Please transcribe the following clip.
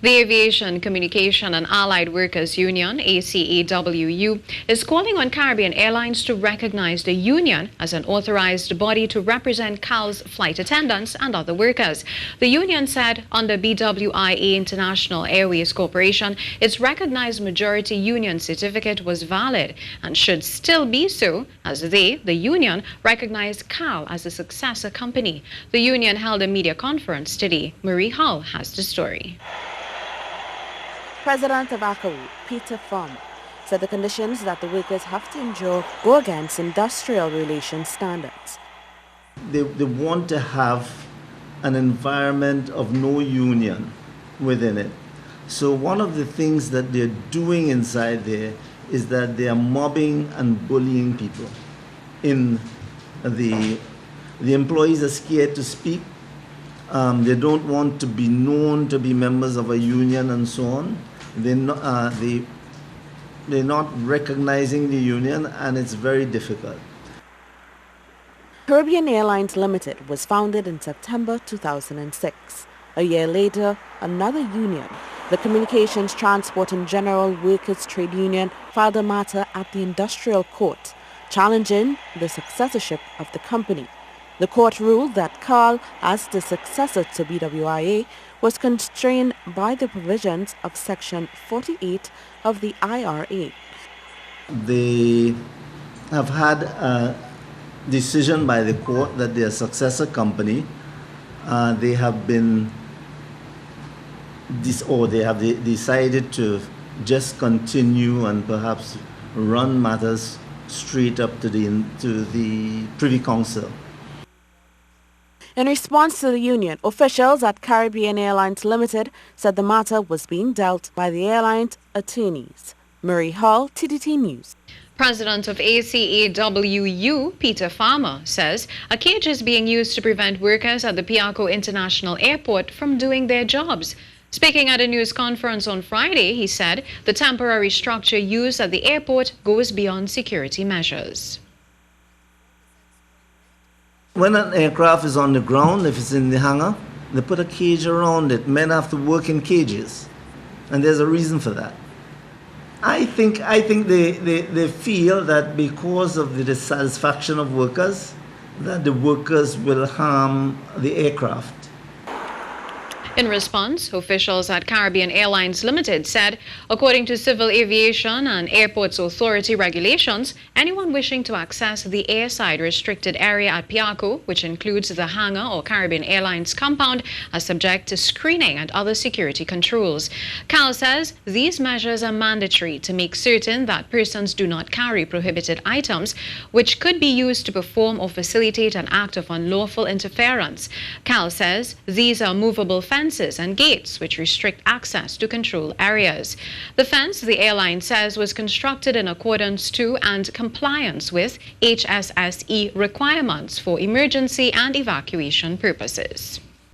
The Aviation, Communication and Allied Workers Union, ACAWU, is calling on Caribbean Airlines to recognize the union as an authorized body to represent CAL's flight attendants and other workers. The union said under BWIA International Airways Corporation, its recognized majority union certificate was valid and should still be so, as they, the union, recognized CAL as a successor company. The union held a media conference today. Marie Hull has the story. President of ACAWU, Peter Farmer, said the conditions that the workers have to endure go against industrial relations standards. They want to have an environment of no union within it. So one of the things that they're doing inside there is that they are mobbing and bullying people. The employees are scared to speak. They don't want to be known to be members of a union and so on. They're not recognizing the union, and it's very difficult. Caribbean Airlines Limited was founded in September 2006. A year later, another union, the Communications, Transport and General Workers Trade Union, filed a matter at the Industrial Court, challenging the successorship of the company. The court ruled that CAL, as the successor to BWIA, was constrained by the provisions of Section 48 of the IRA. They have had a decision by the court that they are a successor company. They have decided to just continue and perhaps run matters straight up to the Privy Council. In response to the union, officials at Caribbean Airlines Limited said the matter was being dealt by the airline's attorneys. Marie Hall, TDT News. President of ACAWU, Peter Farmer, says a cage is being used to prevent workers at the BWIA International Airport from doing their jobs. Speaking at a news conference on Friday, he said the temporary structure used at the airport goes beyond security measures. When an aircraft is on the ground, if it's in the hangar, they put a cage around it. Men have to work in cages, and there's a reason for that. I think they feel that because of the dissatisfaction of workers, that the workers will harm the aircraft. In response, officials at Caribbean Airlines Limited said, according to Civil Aviation and Airports Authority regulations, anyone wishing to access the airside restricted area at BWIA, which includes the hangar or Caribbean Airlines compound, are subject to screening and other security controls. CAL says these measures are mandatory to make certain that persons do not carry prohibited items, which could be used to perform or facilitate an act of unlawful interference. CAL says these are movable fences and gates which restrict access to control areas. The fence, the airline says, was constructed in accordance to and compliance with HSSE requirements for emergency and evacuation purposes.